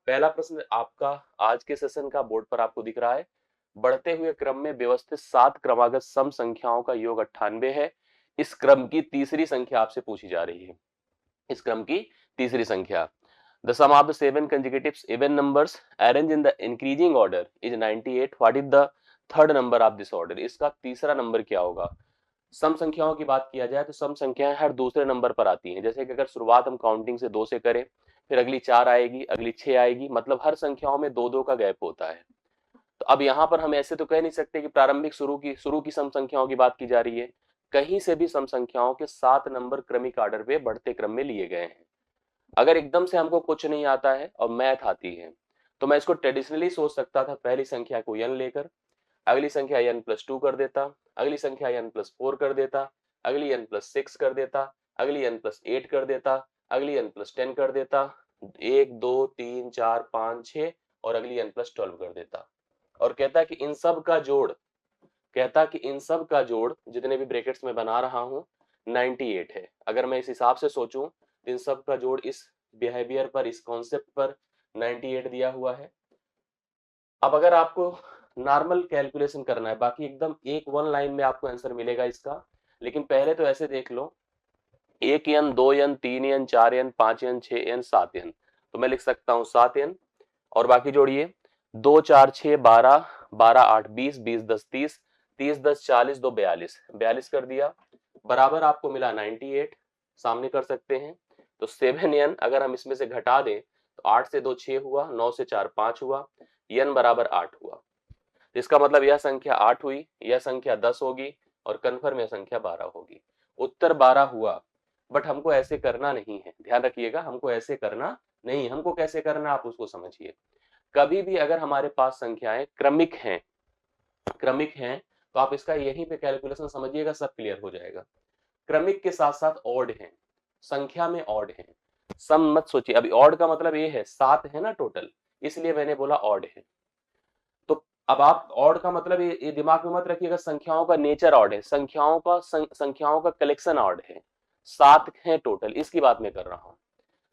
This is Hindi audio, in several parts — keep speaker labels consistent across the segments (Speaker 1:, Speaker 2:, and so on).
Speaker 1: पहला प्रश्न आपका आज के सेशन का बोर्ड पर आपको दिख रहा है। बढ़ते हुए क्रम में व्यवस्थित 7 क्रमागत सम संख्याओं का योग 98 है। इस क्रम की तीसरी संख्या आपसे पूछी जा रही है। इस क्रम की तीसरी संख्या, the sum of the 7 consecutive even numbers arranged in the increasing order is 98. What is the third number of this order? इसका तीसरा नंबर क्या होगा? सम संख्याओं की बात किया जाए तो सम संख्याएं हर दूसरे नंबर पर आती हैं। जैसे कि अगर शुरुआत हम काउंटिंग से 2 से करें, फिर अगली 4 आएगी, अगली 6 आएगी, मतलब हर संख्याओं में 2 2 का गैप होता है। तो अब यहाँ पर हम ऐसे तो कह नहीं सकते कि प्रारंभिक शुरू की सम संख्याओं की बात की जा रही है। कहीं से भी सम संख्याओं के 7 नंबर क्रमिक ऑर्डर पे बढ़ते क्रम में लिए गए हैं। अगर एकदम से हमको कुछ नहीं आता है और मैथ आती है, तो मैं इसको ट्रेडिशनली सोच सकता था। पहली संख्या को n लेकर, अगली संख्या n+2 कर देता, अगली संख्या n+4 कर देता, अगली n+6 कर देता, अगली n+8 कर देता, अगली n+10 कर देता, 1 2 3 4 5 6 और अगली n+12 कर देता। और कहता कि इन सब का जोड़, कहता कि इन सब का जोड़ जितने भी ब्रैकेट्स में बना रहा हूं 98 है। अगर मैं इस हिसाब से सोचूं तो इन सब का जोड़ इस बिहेवियर पर, इस कॉन्सेप्ट पर 98 दिया हुआ है। अब अगर आपको नॉर्मल कैलकुलेशन करना है, बाकी एकदम एक वन लाइन में आपको आंसर मिलेगा इसका, लेकिन पहले तो ऐसे देख लो, 1n 2n 3n 4n 5n 6n 7n, तो मैं लिख सकता हूं 7n और बाकी जोड़िए 2 4 6 12 12 8 20 20 10 30 30 10 40 2 42 42 कर दिया, बराबर आपको मिला 98। सामने कर सकते हैं तो 7n अगर हम इसमें से घटा दें तो 8 से 2 6 हुआ, 9 से 4 5 हुआ, n बराबर 8 हुआ। इसका मतलब यह संख्या 8 हुई, यह संख्या 10 होगी और कन्फर्म यह संख्या 12 होगी। उत्तर 12 हुआ। बट हमको ऐसे करना नहीं है, ध्यान रखिएगा, हमको ऐसे करना नहीं। हमको कैसे करना आप उसको समझिए। कभी भी अगर हमारे पास संख्याएं क्रमिक हैं तो आप इसका यहीं पे कैलकुलेशन समझिएगा, सब क्लियर हो जाएगा। क्रमिक के साथ साथ ऑड है, संख्या में ऑड है। सम मत सोचिए, अभी ऑड का मतलब ये है 7 है ना टोटल, इसलिए मैंने बोला ऑड है। तो अब आप ऑड का मतलब ये दिमाग में मत रखिएगा, संख्याओं का नेचर ऑड है, संख्याओं का कलेक्शन ऑड है। 7 है टोटल, इसकी बात मैं कर रहा हूं।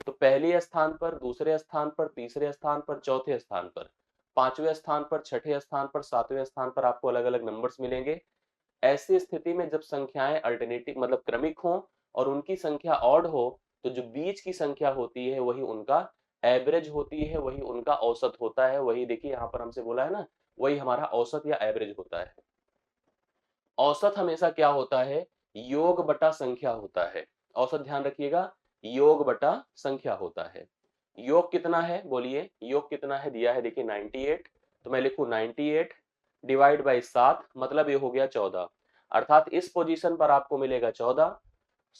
Speaker 1: तो पहले स्थान पर, दूसरे स्थान पर, तीसरे स्थान पर, चौथे स्थान पर, पांचवें स्थान पर, छठे स्थान पर, सातवें स्थान पर आपको अलग अलग नंबर्स मिलेंगे। ऐसी स्थिति में जब संख्याएं अल्टरनेटिव मतलब क्रमिक हो और उनकी संख्या ऑड हो, तो जो बीच की संख्या होती है वही उनका एवरेज होती है, वही उनका औसत होता है। वही देखिए यहाँ पर हमसे बोला है ना, वही हमारा औसत या एवरेज होता है। औसत हमेशा क्या होता है? योग बटा संख्या होता है। औसत ध्यान रखिएगा, योग बटा संख्या होता है। योग कितना है बोलिए, योग कितना है दिया है, देखिए 98। तो मैं लिखूं 98 डिवाइड बाई 7, मतलब ये हो गया 14। अर्थात इस पोजीशन पर आपको मिलेगा 14,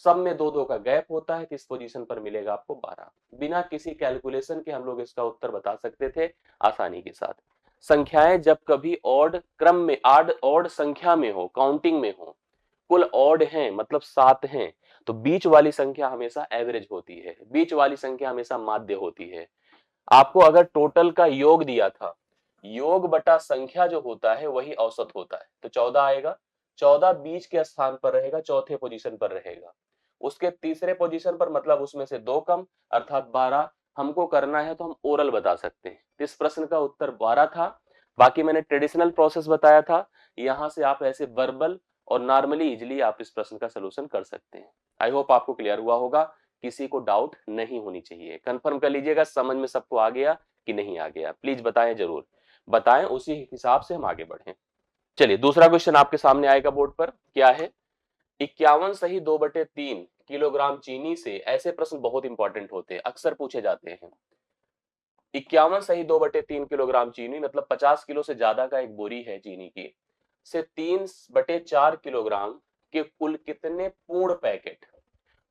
Speaker 1: सब में 2 2 का गैप होता है, तो इस पोजीशन पर मिलेगा आपको 12। बिना किसी कैलकुलेशन के हम लोग इसका उत्तर बता सकते थे आसानी के साथ। संख्याएं जब कभी ऑड क्रम में, ऑड संख्या में हो, काउंटिंग में हो, कुल ऑड हैं मतलब 7 हैं, तो बीच वाली संख्या हमेशा एवरेज होती है, बीच वाली संख्या हमेशा माध्य होती है। आपको अगर टोटल का योग दिया था, योग बटा संख्या जो होता है वही औसत होता है, तो 14 आएगा। 14 बीच के स्थान पर रहेगा, चौथे पोजीशन पर रहेगा। उसके तीसरे पोजीशन पर मतलब उसमें से 2 कम, अर्थात 12। हमको करना है तो हम ओरल बता सकते हैं। इस प्रश्न का उत्तर 12 था। बाकी मैंने ट्रेडिशनल प्रोसेस बताया था, यहां से आप ऐसे वर्बल और नॉर्मली इजिली आप इस प्रश्न का सोल्यूशन कर सकते हैं। आई होप आपको क्लियर हुआ होगा, किसी को डाउट नहीं होनी चाहिए। कंफर्म कर लीजिएगा समझ में सबको आ गया कि नहीं आ गया, प्लीज बताएं, जरूर बताएं, उसी हिसाब से हम आगे बढ़ें। चलिए दूसरा क्वेश्चन आपके सामने आएगा बोर्ड पर, क्या है? 51 सही 2/3 किलोग्राम चीनी से, ऐसे प्रश्न बहुत इंपॉर्टेंट होते हैं, अक्सर पूछे जाते हैं। 51 सही 2/3 किलोग्राम चीनी मतलब 50 किलो से ज्यादा का एक बोरी है चीनी की, से 3/4 किलोग्राम के कुल कितने पूर्ण पैकेट,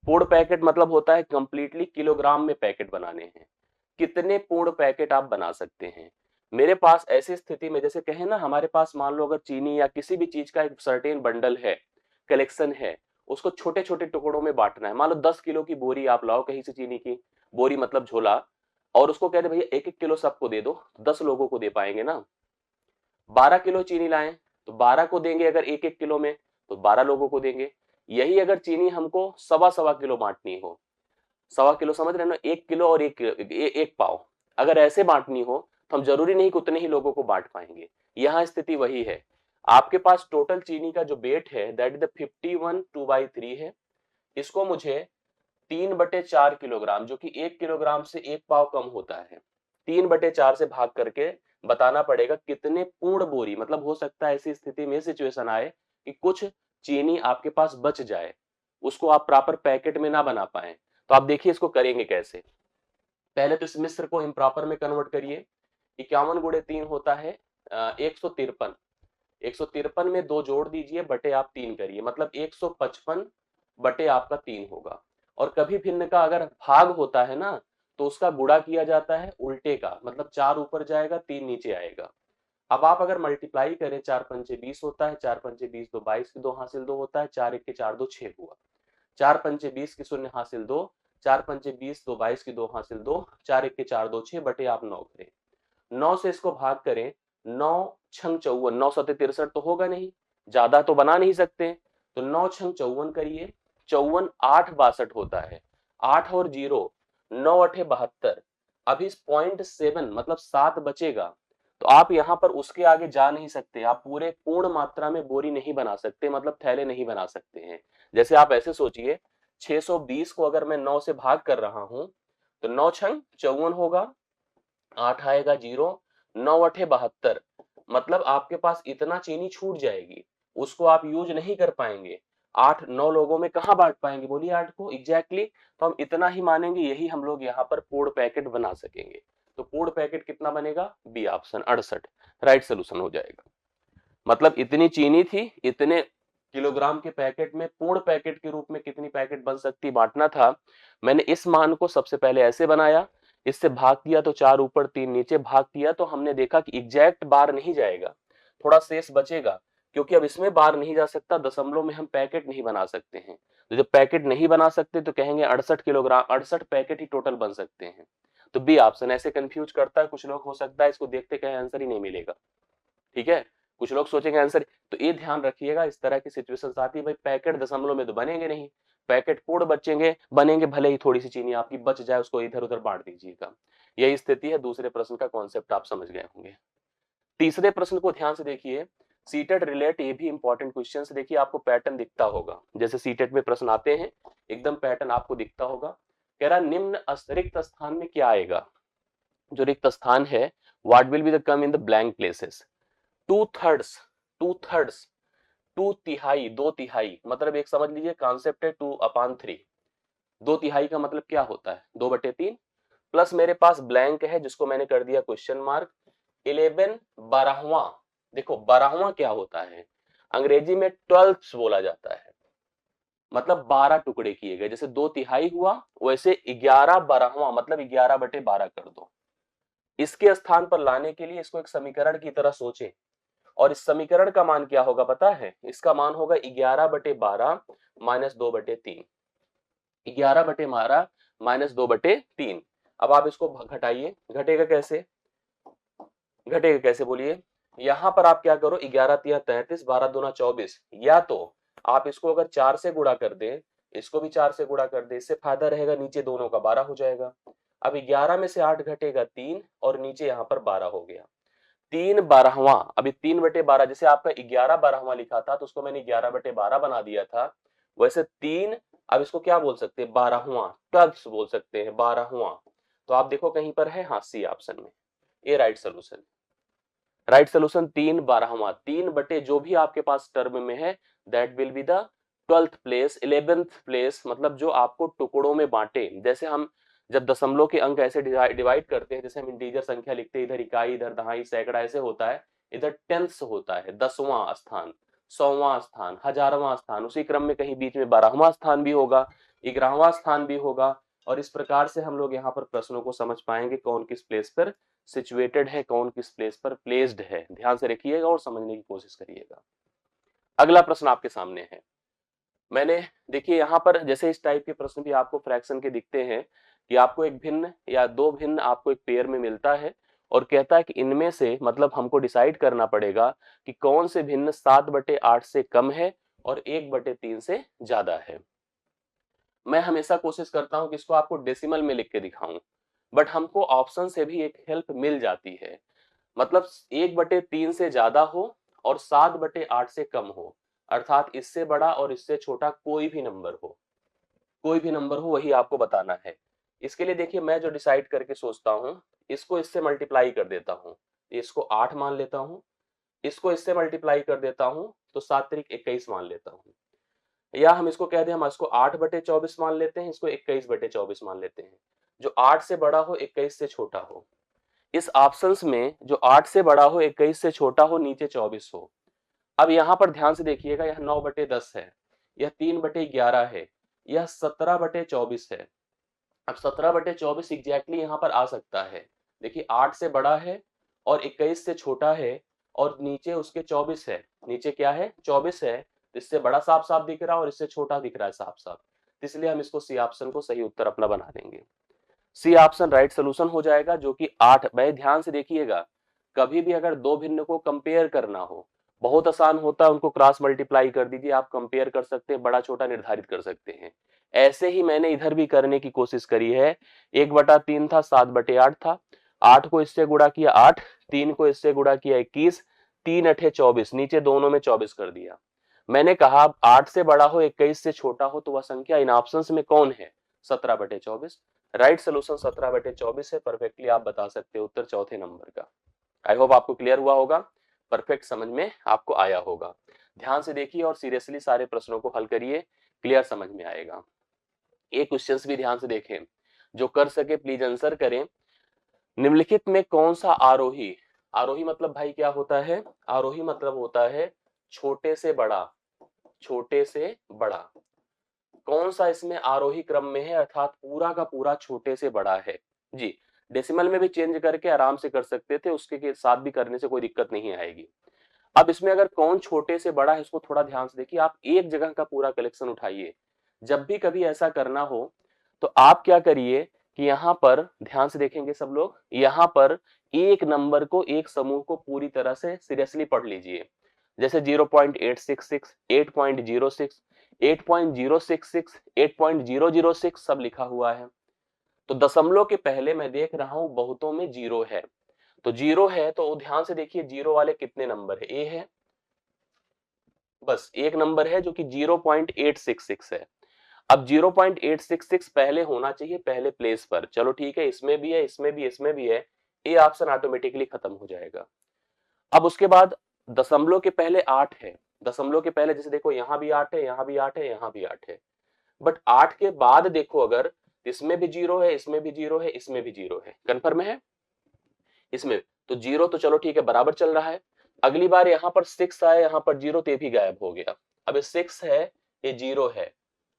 Speaker 1: पूर्ण पैकेट मतलब होता है कंप्लीटली किलोग्राम में पैकेट बनाने हैं, कितने पूर्ण पैकेट आप बना सकते हैं? मेरे पास ऐसी स्थिति में, जैसे कहें ना, हमारे पास मान लो अगर चीनी या किसी भी चीज का एक सर्टेन बंडल है, कलेक्शन है, उसको छोटे छोटे टुकड़ों में बांटना है। मान लो 10 किलो की बोरी आप लाओ कहीं से, चीनी की बोरी मतलब झोला, और उसको कहते भैया 1 1 किलो सबको दे दो, 10 लोगों को दे पाएंगे ना। 12 किलो चीनी लाएं तो 12 को देंगे, अगर 1 1 किलो में तो 12 लोगों को देंगे। यही अगर चीनी हमको सवा सवा किलो बांटनी हो, सवा किलो समझ रहे हो ना, 1 किलो और 1 पाव, अगर ऐसे बांटनी हो तो हम जरूरी नहीं कि उतने ही लोगों को बांट पाएंगे। यहाँ स्थिति वही है, आपके पास टोटल चीनी का जो वेट है दैट इज द 51 2/3 है। इसको मुझे 3/4 किलोग्राम, जो कि 1 किलोग्राम से 1 पाव कम होता है, 3/4 से भाग करके बताना पड़ेगा कितने पूर्ण बोरी, मतलब हो सकता है ऐसी स्थिति में सिचुएशन आए कि कुछ चीनी आपके पास बच जाए, उसको आप प्रॉपर पैकेट में ना बना पाए। तो आप देखिए इसको करेंगे कैसे। पहले तो इस मिश्र को इम्प्रॉपर में कन्वर्ट करिए। 51 गुणे 3 होता है 153। 153 में 2 जोड़ दीजिए, बटे आप 3 करिए, मतलब 155 बटे आपका 3 होगा। और कभी भिन्न का अगर भाग होता है ना तो उसका गुणा किया जाता है उल्टे का, मतलब 4 ऊपर जाएगा 3 नीचे आएगा। अब आप अगर मल्टीप्लाई करें, 4 पंचे 20 होता है, 4 पंचे 20 2 22 की 2 हासिल 2 होता है, 4 1 के 4 2 6 हुआ, 4 पंचे 20 की 0 हासिल 2, 4 पंचे 20 2 22 की 2 हासिल 2, 4 1 के 4 2 6 बटे आप 9 करें। 9 से इसको भाग करें, 9 छंग 54, 9 सत्ते 63 तो होगा नहीं, ज्यादा तो बना नहीं सकते, तो 9 छंग 54 करिए, 54 8 62 होता है, 8 और 0 9 8 72। अब इस 0.7 मतलब 7 बचेगा, तो आप यहां पर उसके आगे जा नहीं सकते, आप पूरे पूर्ण मात्रा में बोरी नहीं बना सकते, मतलब थैले नहीं बना सकते हैं। जैसे आप ऐसे सोचिए, 620 को अगर मैं 9 से भाग कर रहा हूं तो 9 छंग 54 होगा, 8 आएगा 0, 9 अठे 72, मतलब आपके पास इतना चीनी छूट जाएगी, उसको आप यूज नहीं कर पाएंगे। 8 9 लोगों में कहां बांट पाएंगे, बोलिए 8 को एग्जैक्टली। तो हम इतना ही मानेंगे, यही हम लोग यहाँ पर पूर्ण पैकेट बना सकेंगे। तो पूर्ण पैकेट कितना बनेगा, बी ऑप्शन 68 राइट सोल्यूशन हो जाएगा। मतलब इतनी चीनी थी, इतने किलोग्राम के पैकेट में पूर्ण पैकेट के रूप में कितनी पैकेट बन सकती बांटना था। मैंने इस मान को सबसे पहले ऐसे बनाया, इससे भाग किया तो 4 ऊपर 3 नीचे, भाग किया तो हमने देखा कि एग्जैक्ट बार नहीं जाएगा, थोड़ा शेष बचेगा, क्योंकि अब इसमें बार नहीं जा सकता, दशमलव में हम पैकेट नहीं बना सकते हैं। तो जब पैकेट नहीं बना सकते तो कहेंगे 68 किलोग्राम, 68 पैकेट ही टोटल बन सकते हैं। तो बी ऑप्शन ऐसे कंफ्यूज करता है कुछ लोग, हो सकता है इसको देखते कहें आंसर ही नहीं मिलेगा। ठीक है, कुछ लोग सोचेंगे आंसर, तो ये ध्यान रखिएगा इस तरह की सिचुएशन आती है, भाई पैकेट दशमलव में तो बनेंगे नहीं, पैकेट पूर्ण बचेंगे बनेंगे, भले ही थोड़ी सी चीनी आपकी बच जाए उसको इधर उधर बांट दीजिएगा। यही स्थिति है। दूसरे प्रश्न का कॉन्सेप्ट आप समझ गए होंगे। तीसरे प्रश्न को ध्यान से देखिए, सीटेट रिलेट, ये भी इंपॉर्टेंट क्वेश्चन है। देखिए आपको पैटर्न दिखता होगा, जैसे सीटेट में प्रश्न आते हैं एकदम पैटर्न आपको दिखता होगा। कह रहा निम्न रिक्त स्थान में क्या आएगा, जो रिक्त स्थान है what will be the come in the blank places. 2/3, 2/3, 2 तिहाई, 2 तिहाई, मतलब एक समझ लीजिए कॉन्सेप्ट है 2/3। 2 तिहाई का मतलब क्या होता है, 2/3 प्लस मेरे पास ब्लैंक है जिसको मैंने कर दिया क्वेश्चन मार्क। 11 12वां, देखो 12वां क्या होता है, अंग्रेजी में 12th बोला जाता है, मतलब 12 टुकड़े किए गए, जैसे 2 तिहाई हुआ वैसे 11 12वां मतलब 11/12 कर दो। इसके स्थान पर लाने के लिए इसको एक समीकरण की तरह सोचें, और इस समीकरण का मान क्या होगा पता है, इसका मान होगा 11/12 माइनस 2/3, 11/12 माइनस 2/3। अब आप इसको घटाइए, घटेगा कैसे, घटेगा कैसे बोलिए। यहां पर आप क्या करो, 11 तिया 33, 12 दूना 24, या तो आप इसको अगर 4 से गुणा कर दें, इसको भी 4 से गुणा कर दे, इससे फायदा रहेगा नीचे दोनों का 12 हो जाएगा। अब 11 में से 8 घटेगा 3 और नीचे यहां पर 12 हो गया। 3/12, अभी 3/12, जैसे आपका 11/12 लिखा था तो उसको मैंने 11/12 बना दिया था, वैसे 3, अब इसको क्या बोल सकते हैं, 12वां, 12th बोल सकते हैं, 12वां। तो आप देखो कहीं पर है, हाँ सी ऑप्शन में, ये राइट सोल्यूशन। राइट सोल्यूशन 3/12, 3 बटे जो भी आपके पास टर्म में है that will be the 12th place, 11th place, मतलब जो आपको टुकड़ों में बांटे। जैसे हम जब दशमलव के अंक ऐसे डिवाइड करते हैं, जैसे हम इंटीजर संख्या लिखते हैं, इधर इकाई इधर दहाई सैकड़ा ऐसे होता है, इधर टेंस होता है, 10वां स्थान, 100वां स्थान, 1000वां स्थान, उसी क्रम में कहीं बीच में 12वां स्थान भी होगा, 11वां स्थान भी होगा। और इस प्रकार से हम लोग यहाँ पर प्रश्नों को समझ पाएंगे कौन किस प्लेस पर सिचुएटेड है, कौन किस प्लेस पर प्लेस्ड है। ध्यान से रखिएगा और समझने की कोशिश करिएगा। अगला प्रश्न आपके सामने है, मैंने देखिए यहाँ पर जैसे इस टाइप के प्रश्न भी आपको फ्रैक्शन के दिखते हैं कि आपको एक भिन्न या दो भिन्न आपको एक पेयर में मिलता है और कहता है कि इनमें से मतलब हमको डिसाइड करना पड़ेगा कि कौन से भिन्न 7/8 से कम है और 1/3 से ज्यादा है। मैं हमेशा कोशिश करता हूं कि इसको आपको डेसिमल में लिख के दिखाऊं, बट हमको ऑप्शन से भी एक हेल्प मिल जाती है। मतलब 1/3 से ज्यादा हो और 7/8 से कम हो, अर्थात इससे बड़ा और इससे छोटा कोई भी नंबर हो, कोई भी नंबर हो वही आपको बताना है। इसके लिए देखिए मैं जो डिसाइड करके सोचता हूँ, इसको इससे मल्टीप्लाई कर देता हूँ, इसको 8 मान लेता हूँ, इसको इससे मल्टीप्लाई कर देता हूँ तो 7 त्रिक 21 मान लेता हूँ, या हम इसको कह दें, हम इसको 8/24 मान लेते हैं, इसको 21/24 मान लेते हैं। जो 8 से बड़ा हो 21 से छोटा हो, इस ऑप्शंस में जो 8 से बड़ा हो 21 से छोटा हो, नीचे 24 हो। अब यहाँ पर ध्यान से देखिएगा, यह 9/10 है, यह 3/11 है, यह 17/24 है। अब 17/24 एग्जैक्टली यहाँ पर आ सकता है। देखिए 8 से बड़ा है और 21 से छोटा है और नीचे उसके 24 है, नीचे क्या है 24 है, तो इससे बड़ा साफ साफ दिख रहा है और इससे छोटा दिख रहा है साफ साफ, इसलिए हम इसको सी ऑप्शन को सही उत्तर अपना बना देंगे। सी ऑप्शन राइट सोल्यूशन हो जाएगा, जो कि 8। भाई ध्यान से देखिएगा, कभी भी अगर दो भिन्न को कंपेयर करना हो, बहुत आसान होता है, उनको क्रॉस मल्टीप्लाई कर दीजिए, आप कंपेयर कर सकते हैं, बड़ा छोटा निर्धारित कर सकते हैं। ऐसे ही मैंने इधर भी करने की कोशिश करी है। 1/3 था, 7/8 था, 8 को इससे गुणा किया 8, 3 को इससे गुणा किया 21, 3 अठे 24, नीचे दोनों में 24 कर दिया। मैंने कहा 8 से बड़ा हो 21 से छोटा हो तो वह संख्या इन ऑप्शंस में कौन है, 17/24। राइट सोल्यूशन 17/24 है। परफेक्टली आप बता सकते हो उत्तर चौथे नंबर का। आई होप आपको क्लियर हुआ होगा, परफेक्ट समझ में आपको आया होगा। ध्यान से देखिए और सीरियसली सारे प्रश्नों को हल करिए, क्लियर समझ में आएगा। एक क्वेश्चंस भी ध्यान से देखें, जो कर सके प्लीज आंसर करें। निम्नलिखित में कौन सा आरोही, आरोही मतलब भाई क्या होता है, आरोही मतलब होता है छोटे से बड़ा, छोटे से बड़ा। कौन सा इसमें आरोही क्रम में है, अर्थात पूरा का पूरा छोटे से बड़ा है जी। डेसिमल में भी चेंज करके आराम से कर सकते थे, उसके साथ भी करने से कोई दिक्कत नहीं आएगी। अब इसमें अगर कौन छोटे से बड़ा है, इसको थोड़ा ध्यान से देखिए, आप एक जगह का पूरा कलेक्शन उठाइए। जब भी कभी ऐसा करना हो तो आप क्या करिए कि यहाँ पर ध्यान से देखेंगे सब लोग, यहाँ पर एक नंबर को, एक समूह को पूरी तरह से सीरियसली पढ़ लीजिए। जैसे 0.866, 8.06, 8.066, 8.006 सब लिखा हुआ है। तो दशमलव के पहले मैं देख रहा हूं बहुतों में जीरो है, तो जीरो है तो ध्यान से देखिए जीरो वाले कितने नंबर है, ए है, बस एक नंबर है जो कि 0.866 है। अब 0.866 पहले होना चाहिए पहले प्लेस पर, चलो ठीक है, इसमें भी है, इसमें भी, इसमें भी है, ए ऑप्शन ऑटोमेटिकली खत्म हो जाएगा। अब उसके बाद दशमलव के पहले 8 है, दशमलव के पहले जैसे देखो यहाँ भी 8 है, यहाँ भी 8 है, यहाँ भी 8 है, बट 8 के बाद देखो अगर इसमें भी जीरो है, इसमें भी जीरो है, इसमें भी जीरो है, कन्फर्म है इसमें, तो जीरो तो चलो ठीक है बराबर चल रहा है। अगली बार यहाँ पर 6 आया, यहाँ पर जीरो, तो ये भी गायब हो गया। अब ये 6 है, ये जीरो है,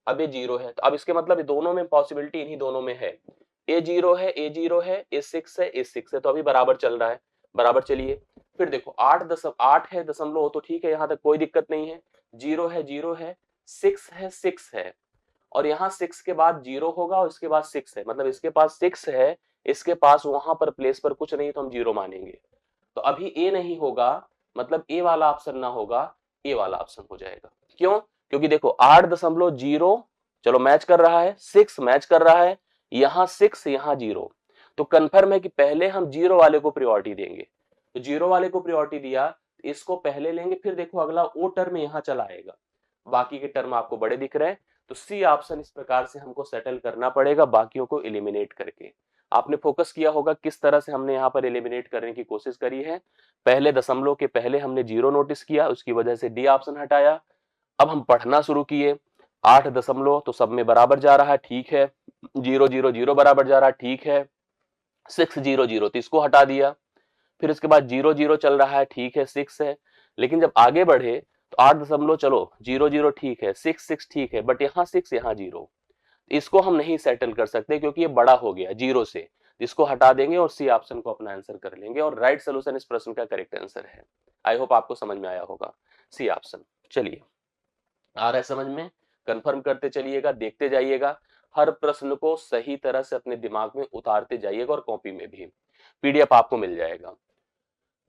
Speaker 1: अब ये जीरो है, तो अब इसके मतलब दोनों में पॉसिबिलिटी इन्हीं दोनों में है, ए जीरो है, ए जीरो है, ए 6 है, ए 6 है, तो अभी बराबर चल रहा है, बराबर चलिए। फिर देखो 8 है दशमलव हो तो ठीक है, यहाँ तक कोई दिक्कत नहीं है, जीरो है, जीरो है, 6 है, 6 है, और यहाँ 6 के बाद जीरो होगा और इसके बाद 6 है, मतलब इसके पास 6 है, इसके पास वहां पर प्लेस पर कुछ नहीं, तो हम जीरो मानेंगे। तो अभी ए नहीं होगा, मतलब ए वाला ऑप्शन ना होगा, ए वाला ऑप्शन हो जाएगा। क्यों, क्योंकि देखो 8.0 चलो मैच कर रहा है, 6 मैच कर रहा है, यहाँ 6 यहाँ जीरो, तो कंफर्म है कि पहले हम जीरो वाले को प्रायोरिटी देंगे। तो जीरो वाले को प्रायोरिटी दिया, इसको पहले लेंगे, फिर देखो अगला ओ टर्म यहाँ चला आएगा, बाकी के टर्म आपको बड़े दिख रहे हैं, तो सी ऑप्शन इस प्रकार से हमको सेटल करना पड़ेगा, बाकियों को एलिमिनेट करके। आपने फोकस किया होगा किस तरह से हमने यहाँ पर एलिमिनेट करने की कोशिश करी है। पहले दशमलव के पहले हमने जीरो नोटिस किया, उसकी वजह से डी ऑप्शन हटाया। अब हम पढ़ना शुरू किए, 8 दशमलव तो सब में बराबर जा रहा है, ठीक है, 0 0 0 बराबर जा रहा है, ठीक है, 6 0 0 तो इसको हटा दिया, फिर उसके बाद 0 0 चल रहा है, ठीक है, 6 है, लेकिन जब आगे बढ़े तो 8 दशमलव चलो 0 0 ठीक है, 6 6 ठीक है, बट यहाँ 6 यहाँ जीरो, इसको हम नहीं सेटल कर सकते क्योंकि ये बड़ा हो गया जीरो से, इसको हटा देंगे और सी ऑप्शन को अपना आंसर कर लेंगे, और राइट सोल्यूशन इस प्रश्न का करेक्ट आंसर है। आई होप आपको समझ में आया होगा, सी ऑप्शन। चलिए आ रहा है समझ में, कंफर्म करते चलिएगा, देखते जाइएगा, हर प्रश्न को सही तरह से अपने दिमाग में उतारते जाइएगा, और कॉपी में भी पीडीएफ आपको मिल जाएगा।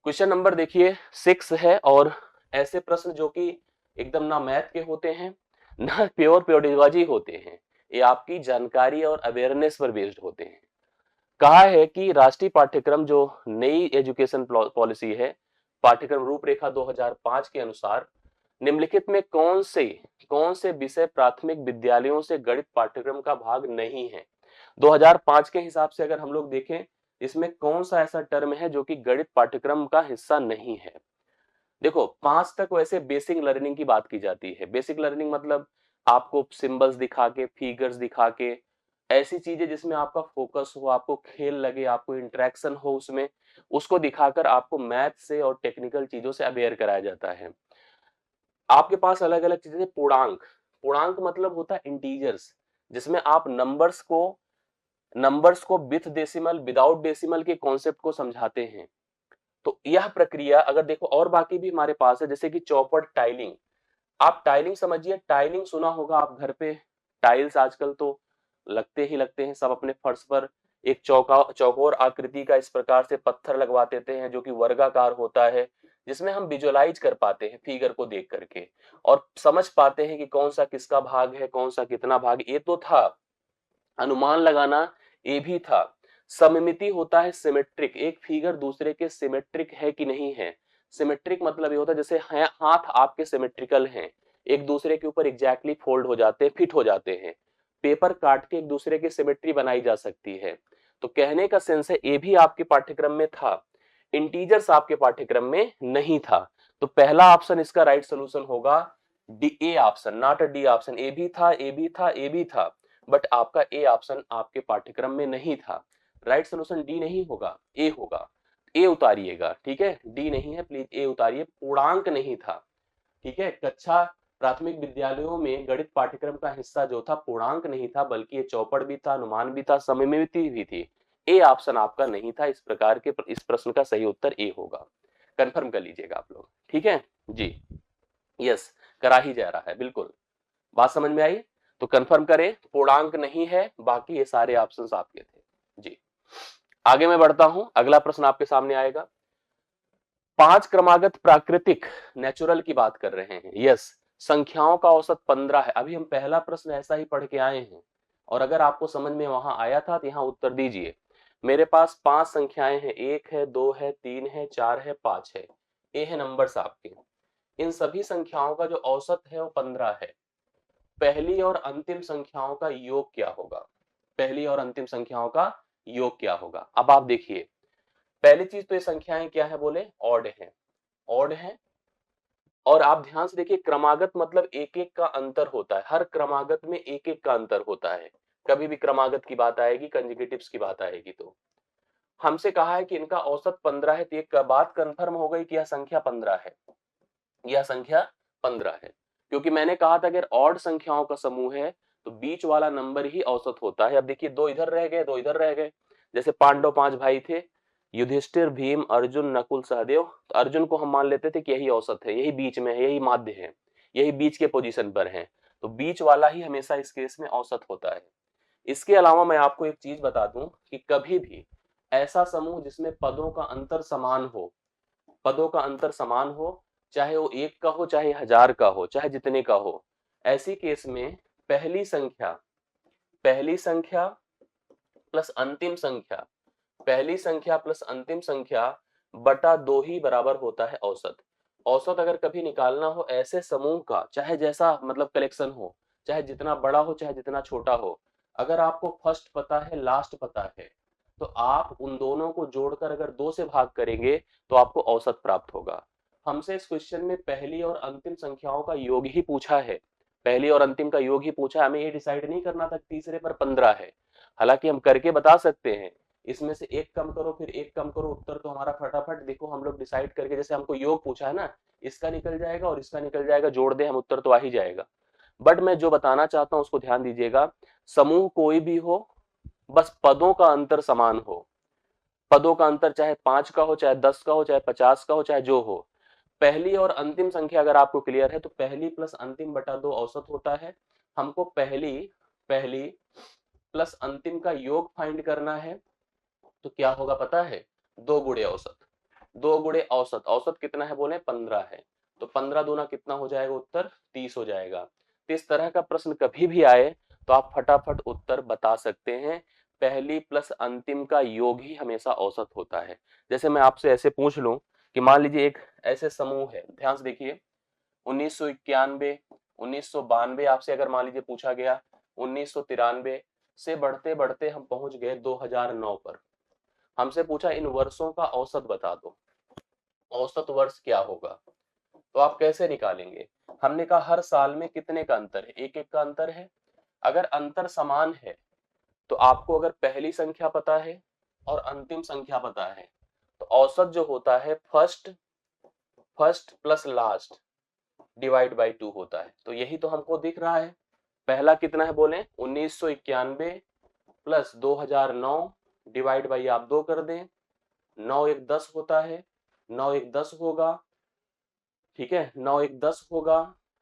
Speaker 1: क्वेश्चन नंबर देखिए 6 है, और ऐसे प्रश्न जो कि एकदम ना मैथ के होते हैं ना प्योर प्योडिवाजी होते हैं, ये आपकी जानकारी और अवेयरनेस पर बेस्ड होते हैं। कहा है कि राष्ट्रीय पाठ्यक्रम जो नई एजुकेशन पॉलिसी है, पाठ्यक्रम रूपरेखा 2005 के अनुसार निम्नलिखित में कौन से विषय प्राथमिक विद्यालयों से गणित पाठ्यक्रम का भाग नहीं है। 2005 के हिसाब से अगर हम लोग देखें, इसमें कौन सा ऐसा टर्म है जो कि गणित पाठ्यक्रम का हिस्सा नहीं है। देखो 5 तक वैसे बेसिक लर्निंग की बात की जाती है। बेसिक लर्निंग मतलब आपको सिंबल्स दिखा के, फिगर्स दिखा के, ऐसी चीजें जिसमें आपका फोकस हो, आपको खेल लगे, आपको इंटरेक्शन हो उसमें, उसको दिखाकर आपको मैथ से और टेक्निकल चीजों से अवेयर कराया जाता है। आपके पास अलग अलग चीजें, पूर्णांक, पूर्णांक मतलब होता है इंटीजर्स, जिसमें आप नंबर्स को विथ डेसिमल, विदाउट डेसिमल के कॉन्सेप्ट को समझाते हैं। तो यह प्रक्रिया अगर देखो, और बाकी भी हमारे पास है, जैसे कि चौपट, टाइलिंग। आप टाइलिंग समझिए, टाइलिंग सुना होगा आप घर पे, टाइल्स आजकल तो लगते हैं सब अपने फर्श पर। एक चौकोर आकृति का इस प्रकार से पत्थर लगवा देते हैं जो कि वर्गाकार होता है, जिसमें हम विजुअलाइज कर पाते हैं फिगर को देख करके और समझ पाते हैं कि कौन सा किसका भाग है, कौन सा कितना भाग। ये तो था, अनुमान लगाना ये भी था। सममिति होता है सिमेट्रिक, एक फिगर दूसरे के सिमेट्रिक है कि नहीं है। सिमेट्रिक मतलब ये होता है जैसे हाथ आपके सिमेट्रिकल हैं, एक दूसरे के ऊपर एग्जैक्टली फोल्ड हो जाते हैं, फिट हो जाते हैं। पेपर काट के एक दूसरे की सिमेट्री बनाई जा सकती है। तो कहने का सेंस है ये भी आपके पाठ्यक्रम में था, इंटीजर्स आपके पाठ्यक्रम में नहीं था। तो पहला ऑप्शन इसका राइट सोल्यूशन होगा D, A option, not a D option. A भी था, ए भी था, ए भी था, बट आपका ए ऑप्शन आपके पाठ्यक्रम में नहीं था। राइट सोल्यूशन डी नहीं होगा, ए होगा। ए उतारिएगा, ठीक है, डी नहीं है, प्लीज ए उतारिए। पूर्णांक नहीं था, ठीक है। कक्षा प्राथमिक विद्यालयों में गणित पाठ्यक्रम का हिस्सा जो था पूर्णांक नहीं था, बल्कि ये चौपड़ भी था, अनुमान भी था, सममिति भी थी। ए ऑप्शन आपका नहीं था। इस प्रकार के इस प्रश्न का सही उत्तर ए होगा। कंफर्म कर लीजिएगा आप लोग, ठीक है जी। यस, करा ही जा रहा है, बिल्कुल। बात समझ में आई? तो कंफर्म करें, पूर्णांक नहीं है, बाकी ये सारे ऑप्शंस आपके थे जी। आगे मैं बढ़ता हूं, अगला प्रश्न आपके सामने आएगा। 5 क्रमागत प्राकृतिक, नेचुरल की बात कर रहे हैं। यस, संख्याओं का औसत 15 है। अभी हम पहला प्रश्न ऐसा ही पढ़ के आए हैं, और अगर आपको समझ में वहां आया था तो यहां उत्तर दीजिए। मेरे पास 5 संख्याएं हैं, 1 है, 2 है, 3 है, 4 है, 5 है। ये है नंबर्स आपके। इन सभी संख्याओं का जो औसत है वो 15 है। पहली और अंतिम संख्याओं का योग क्या होगा? पहली और अंतिम संख्याओं का योग क्या होगा? अब आप देखिए, पहली चीज तो ये संख्याएं क्या है बोले, ऑड है, ऑड है। और आप ध्यान से देखिए, क्रमागत मतलब एक एक का अंतर होता है, हर क्रमागत में एक एक का अंतर होता है। कभी भी क्रमागत की बात आएगी, कंजुगेटिव्स की बात आएगी, तो हमसे कहा है कि इनका औसत 15 है, तो एक बात कंफर्म हो गई कि यह संख्या 15 है, यह संख्या 15 है। क्योंकि मैंने कहा था अगर ऑड संख्याओं का समूह है तो बीच वाला नंबर ही औसत होता है। अब देखिए, दो इधर रह गए, दो इधर रह गए। जैसे पांडव 5 भाई थे, युधिष्ठिर, भीम, अर्जुन, नकुल, सहदेव। तो अर्जुन को हम मान लेते थे कि यही औसत है, यही बीच में है, यही माध्य है, यही बीच के पोजीशन पर है। तो बीच वाला ही हमेशा इस केस में औसत होता है। इसके अलावा मैं आपको एक चीज बता दूं कि कभी भी ऐसा समूह जिसमें पदों का अंतर समान हो, पदों का अंतर समान हो, चाहे वो 1 का हो, चाहे 1000 का हो, चाहे जितने का हो, ऐसी केस में पहली संख्या प्लस अंतिम संख्या, पहली संख्या प्लस अंतिम संख्या बटा 2 ही बराबर होता है औसत। औसत अगर कभी निकालना हो ऐसे समूह का, चाहे जैसा मतलब कलेक्शन हो, चाहे जितना बड़ा हो, चाहे जितना छोटा हो, अगर आपको फर्स्ट पता है, लास्ट पता है, तो आप उन दोनों को जोड़कर अगर 2 से भाग करेंगे तो आपको औसत प्राप्त होगा। हमसे इस क्वेश्चन में पहली और अंतिम संख्याओं का योग ही पूछा है, पहली और अंतिम का योग ही पूछा है। हमें ये डिसाइड नहीं करना था तीसरे पर 15 है। हालांकि हम करके बता सकते हैं, इसमें से एक कम करो, फिर एक कम करो, उत्तर तो हमारा फटाफट देखो हम लोग डिसाइड करके, जैसे हमको योग पूछा है ना, इसका निकल जाएगा और इसका निकल जाएगा, जोड़ दे हम, उत्तर तो आ ही जाएगा। बट मैं जो बताना चाहता हूं उसको ध्यान दीजिएगा, समूह कोई भी हो, बस पदों का अंतर समान हो। पदों का अंतर चाहे 5 का हो, चाहे 10 का हो, चाहे 50 का हो, चाहे जो हो। पहली और अंतिम संख्या अगर आपको क्लियर है तो पहली प्लस अंतिम बटा 2 औसत होता है। हमको पहली पहली प्लस अंतिम का योग फाइंड करना है, तो क्या होगा पता है, 2 गुणे औसत, 2 गुणे औसत। औसत कितना है बोले, 15 है। तो 15 दूना कितना हो जाएगा, उत्तर 30 हो जाएगा। तो इस तरह का प्रश्न कभी भी आए तो आप फटाफट उत्तर बता सकते हैं। पहली प्लस अंतिम का योग ही हमेशा औसत होता है। जैसे मैं आपसे ऐसे पूछ लूं कि मान लीजिए एक ऐसे समूह है, ध्यान से देखिए, 1991, 1992 आपसे अगर मान लीजिए पूछा गया, 1993 से बढ़ते बढ़ते हम पहुंच गए 2009 पर। हमसे पूछा इन वर्षों का औसत बता दो, औसत वर्ष क्या होगा, तो आप कैसे निकालेंगे? हमने कहा हर साल में कितने का अंतर है, एक एक का अंतर है। अगर अंतर समान है तो आपको अगर पहली संख्या पता है और अंतिम संख्या पता है तो औसत जो होता है first plus last divide by 2 होता है। तो यही तो हमको दिख रहा है। पहला कितना है बोले, 1991 प्लस 2009 डिवाइड बाई आप 2 कर दें, 9 एक 10 होता है, 9 एक 10 होगा, ठीक है, 9 एक 10 होगा,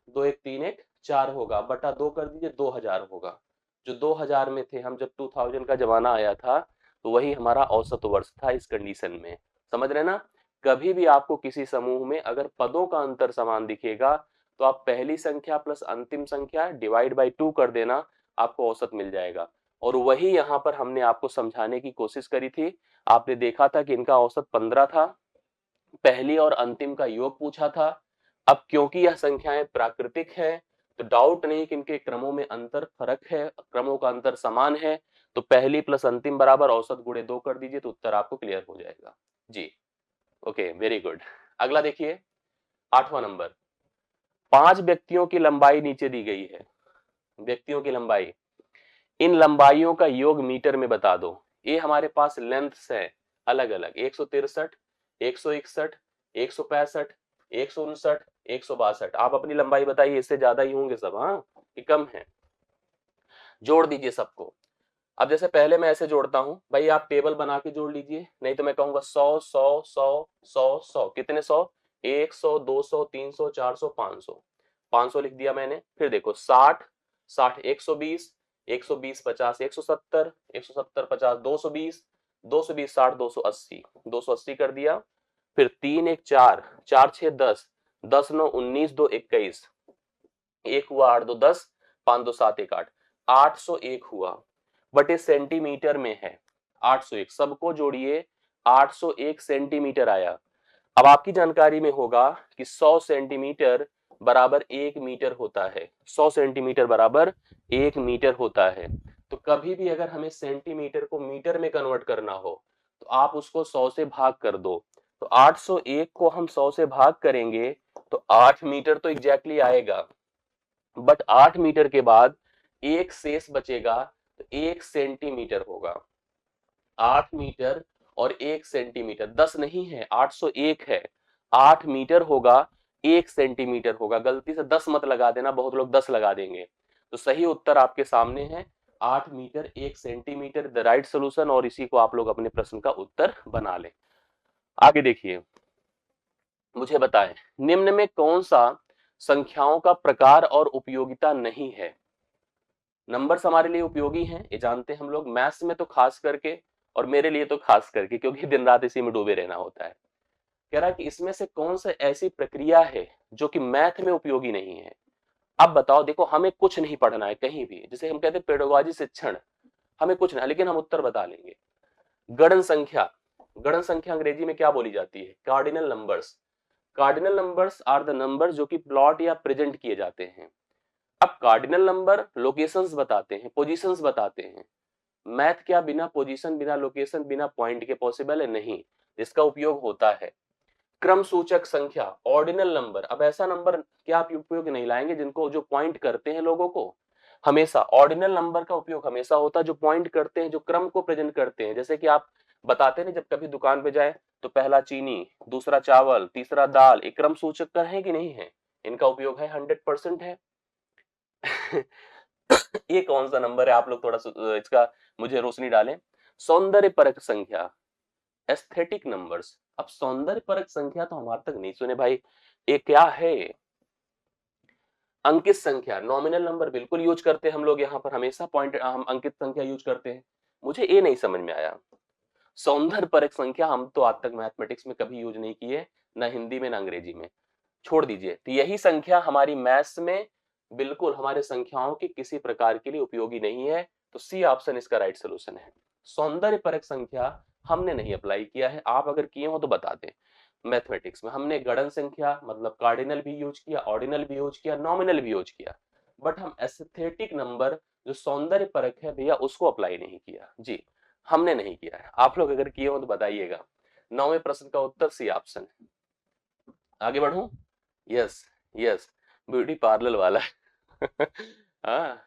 Speaker 1: 2 एक 3 एक 4 होगा, बटा 2 कर दीजिए, 2000 होगा। जो 2000 में थे हम, जब 2000 का जमाना आया था, तो वही हमारा औसत वर्ष था इस कंडीशन में। समझ रहे ना? कभी भी आपको किसी समूह में अगर पदों का अंतर समान दिखेगा तो आप पहली संख्या प्लस अंतिम संख्या डिवाइड बाई 2 कर देना, आपको औसत मिल जाएगा। और वही यहाँ पर हमने आपको समझाने की कोशिश करी थी। आपने देखा था कि इनका औसत 15 था, पहली और अंतिम का योग पूछा था। अब क्योंकि यह संख्याएं प्राकृतिक है तो डाउट नहीं कि इनके क्रमों में अंतर फर्क है, क्रमों का अंतर समान है, तो पहली प्लस अंतिम बराबर औसत गुणे 2 कर दीजिए तो उत्तर आपको क्लियर हो जाएगा जी। Okay, very good. अगला देखिए, 8वां नंबर, 5 व्यक्तियों की लंबाई नीचे दी गई है। व्यक्तियों की लंबाई, इन लंबाइयों का योग मीटर में बता दो। ये हमारे पास लेंथ्स है अलग अलग, 163, 161, 165, 159, 162। आप अपनी लंबाई बताइए, इससे ज्यादा ही होंगे सब, हाँ कि कम है? जोड़ दीजिए सबको। अब जैसे पहले मैं ऐसे जोड़ता हूं भाई, आप टेबल बना के जोड़ लीजिए, नहीं तो मैं कहूंगा 100 100 100 100 100। कितने 100? 100, 200, 300, 400, 500। 500 लिख दिया मैंने। फिर देखो 60 60, 120, 120 50, 170, 170 50, 220, 220 60, 280, 280 कर दिया। फिर 3 1 4, 4 6 10, 10 9 19, 2 21, 1 हुआ, 8 2 10, 5 2 7 1 8, 801 हुआ। बटे सेंटीमीटर में है 801, सबको जोड़िए, 801 सेंटीमीटर आया। अब आपकी जानकारी में होगा कि 100 सेंटीमीटर बराबर 1 मीटर होता है। 100 सेंटीमीटर बराबर 1 मीटर होता है। तो कभी भी अगर हमें सेंटीमीटर को मीटर में कन्वर्ट करना हो तो आप उसको 100 से भाग कर दो। तो 801 को हम 100 से भाग करेंगे तो 8 मीटर तो एग्जैक्टली आएगा, बट 8 मीटर के बाद एक शेष बचेगा तो 1 सेंटीमीटर होगा। 8 मीटर और 1 सेंटीमीटर, 10 नहीं है, 801 है। 8 मीटर होगा, 1 सेंटीमीटर होगा। गलती से 10 मत लगा देना, बहुत लोग 10 लगा देंगे। तो सही उत्तर आपके सामने है, 8 metre 1 centimetre the right solution. और इसी को आप लोग अपने प्रश्न का उत्तर बना लें। आगे देखिए, मुझे बताएं निम्न में कौन सा संख्याओं का प्रकार और उपयोगिता नहीं है? नंबर्स हमारे लिए उपयोगी हैं, ये जानते हैं हम लोग, मैथ्स में तो खास करके, और मेरे लिए तो खास करके, क्योंकि दिन रात इसी में डूबे रहना होता है। कह रहा है कि इसमें से कौन सा ऐसी प्रक्रिया है जो कि मैथ में उपयोगी नहीं है? अब बताओ, देखो हमें कुछ नहीं पढ़ना है कहीं भी, जिसे हम कहते हैं पेडागोजी शिक्षण, हमें कुछ नहीं, लेकिन हम उत्तर बता लेंगे। गणन संख्या, गणन संख्या अंग्रेजी में क्या बोली जाती है? Cardinal numbers. Cardinal numbers are the numbers जो कि प्लॉट या प्रेजेंट किए जाते हैं। अब कार्डिनल नंबर लोकेशंस बताते हैं, पोजीशंस बताते हैं। मैथ क्या बिना पोजीशन, बिना लोकेशन, बिना पॉइंट के पॉसिबल है? नहीं, इसका उपयोग होता है। क्रम सूचक संख्या, ऑर्डिनल नंबर, अब ऐसा नंबर क्या आप उपयोग नहीं लाएंगे जिनको, जो पॉइंट करते हैं लोगों को? हमेशा ऑर्डिनल नंबर का उपयोग हमेशा होता है जो पॉइंट करते हैं, जो क्रम को प्रेजेंट करते हैं। जैसे कि आप बताते हैं ना, जब कभी दुकान पे जाए तो पहला चीनी, दूसरा चावल, तीसरा दाल, एक क्रम सूचक का है कि नहीं है? इनका उपयोग है, 100% है। ये कौन सा नंबर है? आप लोग थोड़ा इसका मुझे रोशनी डालें। सौंदर्य परक संख्या, एस्थेटिक नंबर्स। अब सौंदर्य परक संख्या तो हम आज तक नहीं सुने भाई, ये क्या है? अंकित संख्या, नॉमिनल नंबर बिल्कुल यूज करते हैं हम लोग यहाँ पर, हमेशा पॉइंट हम अंकित संख्या यूज करते हैं। मुझे ये नहीं समझ में आया। सौंदर्य परक संख्या हम तो आज तक मैथमेटिक्स में कभी यूज नहीं किए, ना हिंदी में ना अंग्रेजी में। छोड़ दीजिए। तो यही संख्या हमारी मैथ्स में बिल्कुल हमारे संख्याओं की किसी प्रकार के लिए उपयोगी नहीं है। तो सी ऑप्शन इसका राइट सोल्यूशन है। सौंदर्य परक संख्या हमने नहीं अप्लाई किया है, आप अगर किए हो तो बता दें। मैथमेटिक्स में हमने गणन संख्या मतलब कार्डिनल भी यूज किया, ऑर्डिनल भी यूज किया, नॉमिनल भी यूज किया, बट हम एस्थेटिक नंबर जो सौंदर्य परक है भैया उसको अप्लाई नहीं किया जी, हमने नहीं किया है। आप लोग अगर किए हो तो बताइएगा। 9वें प्रश्न का उत्तर सी ऑप्शन है। आगे बढ़ूं? यस, यस, ब्यूटी पार्लर वाला। हाँ,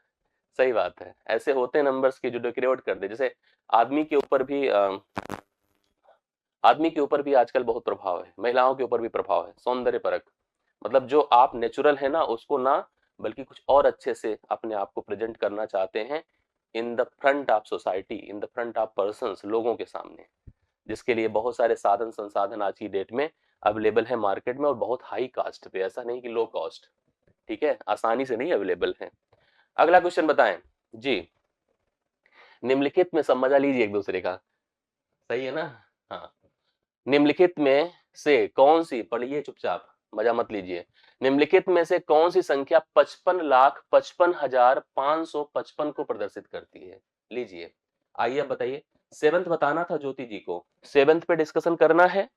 Speaker 1: सही बात है। ऐसे होते हैं नंबर्स के जो डेकोरेट कर दे, जैसे आदमी के ऊपर भी आदमी के ऊपर भी आजकल बहुत प्रभाव है, महिलाओं के ऊपर भी प्रभाव है सौंदर्य परक। मतलब जो आप नेचुरल है ना उसको ना, बल्कि कुछ और अच्छे से अपने आप को प्रेजेंट करना चाहते हैं in the front of society, in the front of persons, लोगों के सामने, जिसके लिए बहुत सारे साधन संसाधन आज की डेट में अवेलेबल है मार्केट में, और बहुत हाई कास्ट पे, ऐसा नहीं कि लो कॉस्ट, ठीक है, आसानी से नहीं अवेलेबल है। अगला क्वेश्चन बताएं जी। निम्नलिखित में सब मजा लीजिए एक दूसरे का, सही है ना? हाँ, निम्नलिखित में से कौन सी, पढ़िए चुपचाप, मजा मत लीजिए। निम्नलिखित में से कौन सी संख्या 55,55,555 को प्रदर्शित करती है? लीजिए, आइए अब बताइए। सेवंथ बताना था ज्योति जी को, सेवंथ पे डिस्कशन करना है।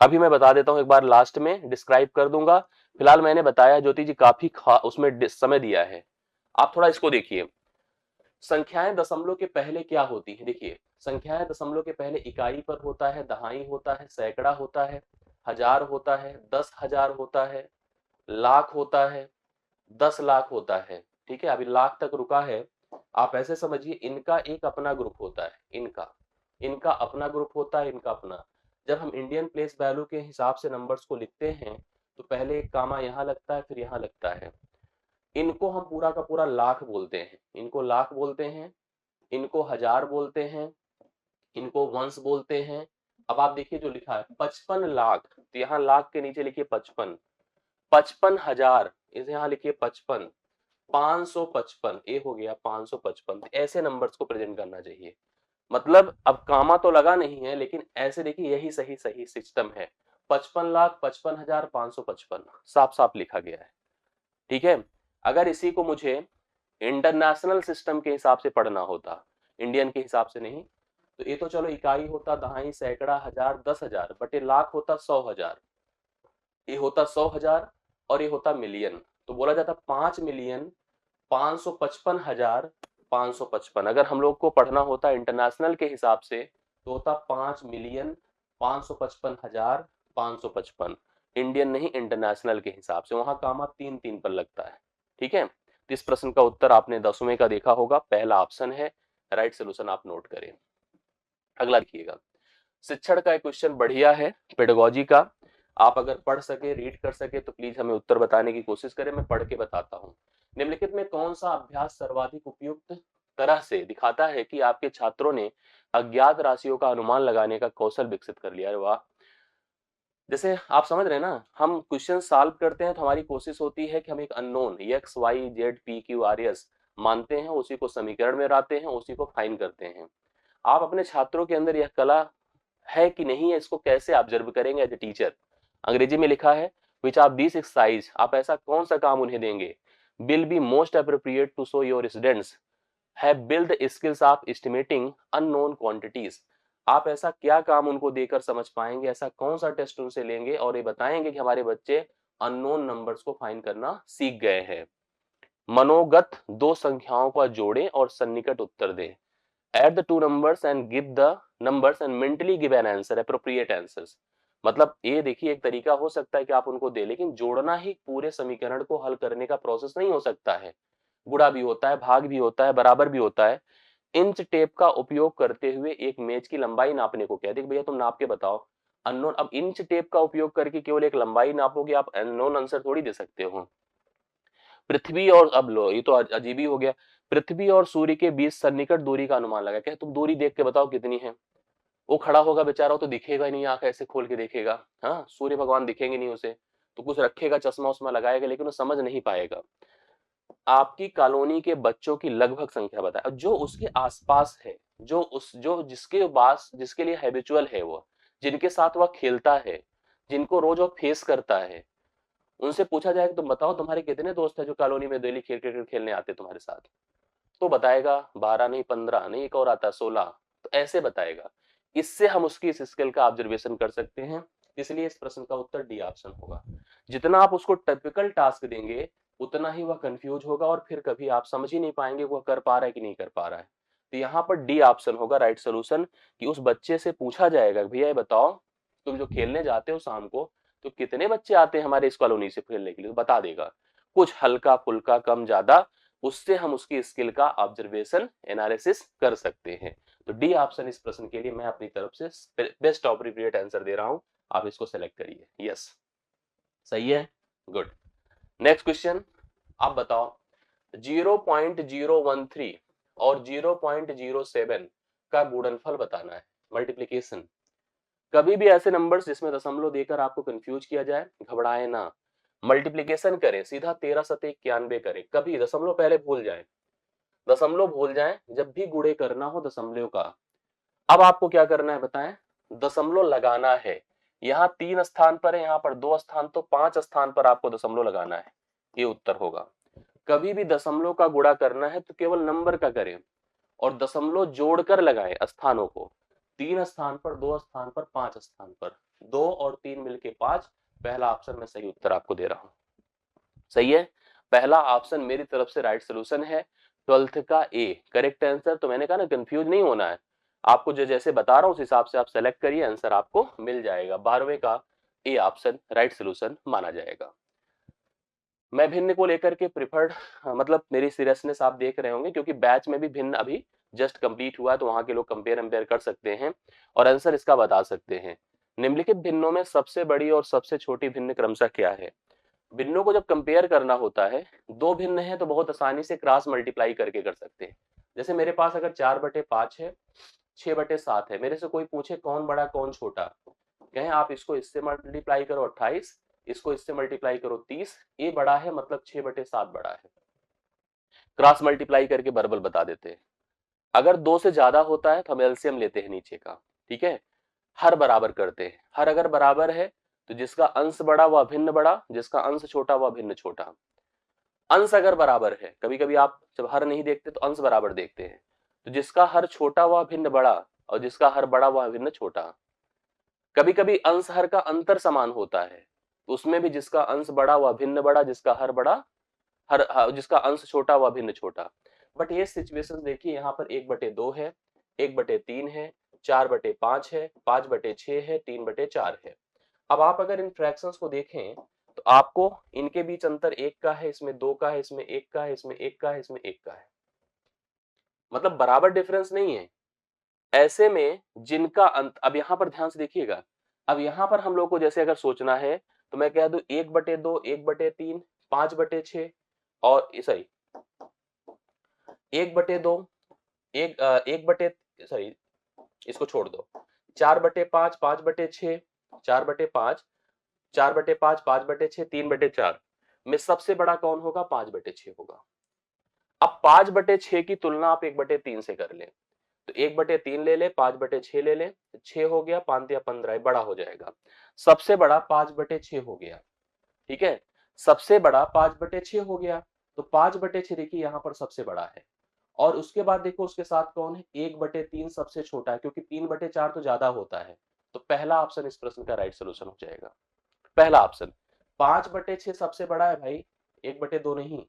Speaker 1: अभी मैं बता देता हूं, एक बार लास्ट में डिस्क्राइब कर दूंगा। फिलहाल मैंने बताया ज्योति जी काफी उसमें समय दिया है, आप थोड़ा इसको देखिए। संख्याएं दशमलव के पहले क्या होती है? देखिए, संख्याएं दशमलव के पहले इकाई पर होता है, दहाई होता है, सैकड़ा होता है, हजार होता है, 10,000 होता है, लाख होता है, 10 लाख होता है। ठीक है, अभी लाख तक रुका है। आप ऐसे समझिए, इनका एक अपना ग्रुप होता है, इनका इनका अपना ग्रुप होता है, इनका अपना। जब हम इंडियन प्लेस वैल्यू के हिसाब से नंबर्स को लिखते हैं तो पहले एक कामा यहाँ लगता है, फिर यहाँ लगता है। इनको हम पूरा का पूरा लाख बोलते हैं, इनको लाख बोलते हैं, इनको हजार बोलते हैं, इनको वंश बोलते हैं। अब आप देखिए जो लिखा है 55 लाख, तो यहाँ लाख के नीचे लिखिए 55, 55,000 इसे यहाँ लिखिए 55, 555 ये हो गया 555। ऐसे नंबर्स को प्रेजेंट करना चाहिए। मतलब अब कामा तो लगा नहीं है, लेकिन ऐसे देखिए यही सही सही सिस्टम है। 55,55,555 साफ साफ लिखा गया है। ठीक है, अगर इसी को मुझे इंटरनेशनल सिस्टम के हिसाब से पढ़ना होता, इंडियन के हिसाब से नहीं, तो ये तो चलो इकाई होता, दहाई, सैकड़ा, हजार, 10,000, बट ये लाख होता 100,000, ये होता 100,000, और ये होता मिलियन। तो बोला जाता 5,555,555। अगर हम लोग को पढ़ना होता इंटरनेशनल के हिसाब से तो होता 5,555,555, इंडियन नहीं इंटरनेशनल के हिसाब से, वहां कामा 3 3 पर लगता है। ठीक है, तो इस प्रश्न का उत्तर आपने 10वें का देखा होगा, पहला ऑप्शन है, राइट सोल्यूशन आप नोट करें। अगला देखिएगा, शिक्षण का एक क्वेश्चन बढ़िया है, पेडागोजी का। आप अगर पढ़ सके, रीड कर सके तो प्लीज हमें उत्तर बताने की कोशिश करें, मैं पढ़ के बताता हूं। निम्नलिखित में कौन सा अभ्यास सर्वाधिक उपयुक्त तरह से दिखाता है कि आपके छात्रों ने अज्ञात राशियों का अनुमान लगाने का कौशल विकसित कर लिया? अरे वाह, जैसे आप समझ रहे हैं ना, हम क्वेश्चन सॉल्व करते हैं तो हमारी कोशिश होती है कि हम एक unknown X Y Z P Q R S मानते हैं, उसी को समीकरण में लाते हैं, उसी को फाइन करते हैं। आप अपने छात्रों के अंदर यह कला है कि नहीं है, इसको कैसे ऑब्जर्व करेंगे एज ए टीचर? अंग्रेजी में लिखा है विच ऑफ दिस एक्सरसाइज, आप ऐसा कौन सा काम उन्हें देंगे, will be most appropriate to show your students have build skills of estimating unknown quantities. आप ऐसा क्या काम उनको देकर समझ पाएंगे, ऐसा कौन सा टेस्ट उनसे लेंगे और ये बताएंगे कि हमारे बच्चे अननोन नंबर्स को फाइंड करना सीख गए हैं। मनोगत दो संख्याओं का जोड़ें और सन्निकट उत्तर दें। Add the two numbers and give the numbers and mentally give an answer, appropriate answers। मतलब ये देखिए एक तरीका हो सकता है कि आप उनको दे, लेकिन जोड़ना ही पूरे समीकरण को हल करने का प्रोसेस नहीं हो सकता है। गुणा भी होता है, भाग भी होता है, बराबर भी होता है। इंच टेप का उपयोग करते हुए एक मेज की लंबाई नापने को कहते हैं, भैया तुम नाप के बताओ। अननोन, अब इंच टेप का उपयोग करके केवल एक लंबाई नापोगे, आप अननोन आंसर थोड़ी दे सकते हो। पृथ्वी और, अब लो ये तो अजीब ही हो गया, पृथ्वी और सूर्य के बीच सन्निकट दूरी का अनुमान लगा, क्या तुम दूरी देख के बताओ कितनी है? वो खड़ा होगा बेचारा, तो दिखेगा ही नहीं, आंख ऐसे खोल के देखेगा, हाँ सूर्य भगवान दिखेंगे नहीं उसे, तो कुछ रखेगा, चश्मा उस्मा लगाएगा, लेकिन वो समझ नहीं पाएगा। आपकी कॉलोनी के बच्चों की लगभग संख्या बताए, जो उसके आसपास है, जो जिसके पास, जिसके लिए हैबिचुअल है, वो जिनके साथ वह खेलता है, जिनको रोज वो फेस करता है, उनसे पूछा जाए कि तुम बताओ तुम्हारे कितने दोस्त हैं जो कॉलोनी में डेली क्रिकेट खेलने आते तुम्हारे साथ, तो बताएगा 12 नहीं, 15 नहीं, एक और आता है 16। तो ऐसे बताएगा। इससे हम उसकी इस स्किल का ऑब्जर्वेशन कर सकते हैं। इसलिए इस प्रश्न का उत्तर डी ऑप्शन होगा। जितना आप उसको टिपिकल टास्क देंगे उतना ही वह कंफ्यूज होगा और फिर कभी आप समझ ही नहीं पाएंगे वह कर पा रहा है कि नहीं कर पा रहा है। तो यहाँ पर डी ऑप्शन होगा राइट सोल्यूशन, कि उस बच्चे से पूछा जाएगा भैया ये बताओ तुम जो खेलने जाते हो शाम को तो कितने बच्चे आते हैं हमारे इस कॉलोनी से खेलने के लिए, तो बता देगा। कुछ हल्का फुल्का कम ज्यादा, उससे हम उसकी स्किल का ऑब्जर्वेशन एनालिसिस कर सकते हैं। तो डी ऑप्शन इस प्रश्न के लिए मैं अपनी तरफ से बेस्ट अप्रोप्रिएट आंसर दे रहा हूं, आप इसको सेलेक्ट करिए। यस, सही है, गुड। नेक्स्ट क्वेश्चन, आप बताओ 0.013 और 0.07 का गुणनफल बताना है, मल्टीप्लीकेशन। कभी भी ऐसे नंबर्स जिसमें दशमलव देकर आपको कंफ्यूज किया जाए, घबराए ना, मल्टीप्लीकेशन करें सीधा 13 सते 91 करें, कभी दशमलव पहले भूल जाए, दशमलव भूल जाए, जब भी गुणे करना हो दशमलव का। अब आपको क्या करना है बताएं, दशमलव लगाना है। यहाँ 3 स्थान पर है, यहाँ पर 2 स्थान, तो 5 स्थान पर आपको दशमलव लगाना है, ये उत्तर होगा। कभी भी दशमलव का गुणा करना है तो केवल नंबर का करें और दशमलव जोड़कर लगाएं स्थानों को, 3 स्थान पर, 2 स्थान पर, 5 स्थान पर, 2 और 3 मिलके 5। पहला ऑप्शन में सही उत्तर आपको दे रहा हूं, सही है। पहला ऑप्शन मेरी तरफ से राइट सोल्यूशन है, 12th का ए करेक्ट आंसर। तो मैंने कहा ना कंफ्यूज नहीं होना है, आपको जो जैसे बता रहा हूं उस हिसाब से आप सेलेक्ट करिए, आंसर आपको मिल जाएगा। 12वें का ए ऑप्शन राइट सोल्यूशन माना जाएगा। मैं भिन्न को लेकर के प्रिफर्ड, मतलब मेरी सीरियसनेस आप देख रहे होंगे क्योंकि बैच में भी भिन्न अभी जस्ट कंप्लीट हुआ है, तो वहां के लोग कंपेयर कर सकते हैं और आंसर इसका बता सकते हैं। निम्नलिखित भिन्नों में सबसे बड़ी और सबसे छोटी भिन्न क्रमशः क्या है। भिन्नों को जब कंपेयर करना होता है, दो भिन्न है तो बहुत आसानी से क्रॉस मल्टीप्लाई करके कर सकते हैं। जैसे मेरे पास अगर 4/5 है, 6/7 है, मेरे से कोई पूछे कौन बड़ा कौन छोटा, कहें आप इसको इससे मल्टीप्लाई करो 28, इसको इससे मल्टीप्लाई करो 30, ये बड़ा है मतलब 6/7 बड़ा है। क्रॉस मल्टीप्लाई करके बराबर बता देते हैं। अगर 2 से ज्यादा होता है तो हम एलसीएम लेते हैं नीचे का, ठीक है। हर बराबर करते हैं, हर अगर बराबर है तो जिसका अंश बड़ा वह भिन्न बड़ा, जिसका अंश छोटा वह भिन्न छोटा। अंश अगर बराबर है, कभी कभी आप जब हर नहीं देखते तो अंश बराबर देखते हैं, तो जिसका हर छोटा वह भिन्न बड़ा और जिसका हर बड़ा वह भिन्न छोटा। कभी कभी अंश हर का अंतर समान होता है, तो उसमें भी जिसका अंश बड़ा वह भिन्न बड़ा, जिसका हर बड़ा जिसका अंश छोटा वह भिन्न छोटा। बट ये सिचुएशन देखिए, यहाँ पर 1/2 है, 1/3 है, 4/5 है, 5/6 है, 3/4 है। अब आप अगर इन फ्रैक्शंस को देखें तो आपको इनके बीच अंतर 1 का है, इसमें 2 का है, इसमें 1 का है, इसमें 1 का है, इसमें 1 का है, मतलब बराबर डिफरेंस नहीं है। ऐसे में जिनका अंत, अब यहां पर ध्यान से देखिएगा, अब यहां पर हम लोग को जैसे अगर सोचना है तो मैं कह दूं 1/2, 1/3, 5/6 और सॉरी 1/2, एक बटे सॉरी इसको छोड़ दो, 4/5, 5/6, 4/5, 4/5, 5/6, 3/4 में सबसे बड़ा कौन होगा, 5/6 होगा। अब 5/6 की तुलना आप 1/3 से कर लें, तो 1/3 ले ले, 5/6 ले ले, 6 हो गया, 5 या 15 बड़ा हो जाएगा। सबसे बड़ा 5/6 हो गया, ठीक है, सबसे बड़ा 5/6 हो गया। तो 5/6 देखिए यहाँ पर सबसे बड़ा है, और उसके बाद देखो उसके साथ कौन है, 1/3 सबसे छोटा है, क्योंकि 3/4 तो ज्यादा होता है। तो पहला ऑप्शन इस प्रश्न का राइट सोल्यूशन हो जाएगा, पहला ऑप्शन। 5/6 सबसे बड़ा है भाई, 1/2 नहीं,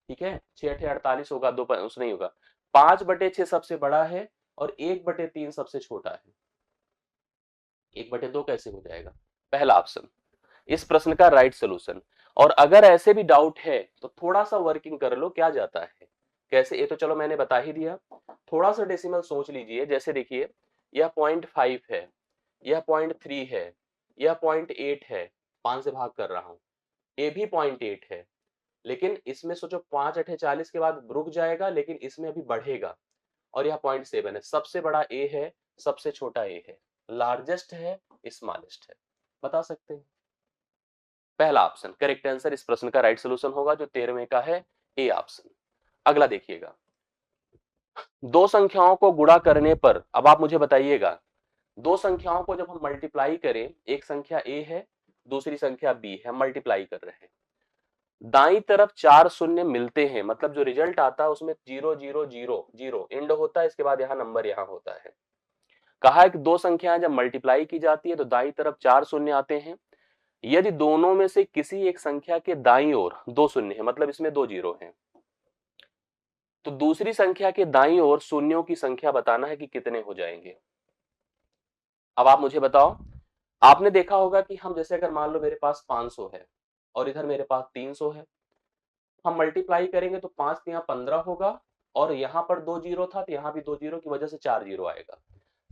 Speaker 1: ठीक है, 6×8 = 48 होगा, दो उस नहीं होगा। 5/6 सबसे बड़ा है और 1/3 सबसे छोटा है, 1/2 कैसे हो जाएगा, पहला ऑप्शन इस प्रश्न का राइट सोल्यूशन। और अगर ऐसे भी डाउट है तो थोड़ा सा वर्किंग कर लो, क्या जाता है कैसे, ये तो चलो मैंने बता ही दिया। थोड़ा सा डेसिमल सोच लीजिए, जैसे देखिए यह 0.5 है, यह 0.3 है, यह 0.8 है, 5 से भाग कर रहा हूं, ये भी 0.8 है, लेकिन इसमें सोचो 5/8 के बाद रुक जाएगा, लेकिन इसमें अभी बढ़ेगा, और यह 0.7 है। सबसे बड़ा ए है, सबसे छोटा ए है, लार्जेस्ट है, स्मॉलेस्ट है, बता सकते हैं। पहला ऑप्शन करेक्ट आंसर इस प्रश्न का राइट सोल्यूशन होगा, जो 13वें का है, ए ऑप्शन। अगला देखिएगा, दो संख्याओं को गुणा करने पर, अब आप मुझे बताइएगा, दो संख्याओं को जब हम मल्टीप्लाई करें, एक संख्या ए है, दूसरी संख्या बी है, मल्टीप्लाई कर रहे हैं, दाईं तरफ 4 शून्य मिलते हैं, मतलब जो रिजल्ट आता है उसमें 0 0 0 0 एंड होता है, इसके बाद यहाँ नंबर यहाँ होता है। कहा है कि दो संख्याएं जब मल्टीप्लाई की जाती है तो दाईं तरफ 4 शून्य आते हैं। यदि दोनों में से किसी एक संख्या के दाईं ओर 2 शून्य है, मतलब इसमें 2 जीरो हैं, तो दूसरी संख्या के दाईं ओर शून्यों की संख्या बताना है कि कितने हो जाएंगे। अब आप मुझे बताओ, आपने देखा होगा कि हम जैसे अगर मान लो मेरे पास 500 है और इधर मेरे पास 300 है, हम मल्टीप्लाई करेंगे तो 5 यहाँ 15 होगा, और यहाँ पर 2 जीरो था तो यहाँ भी 2 जीरो की वजह से 4 जीरो आएगा।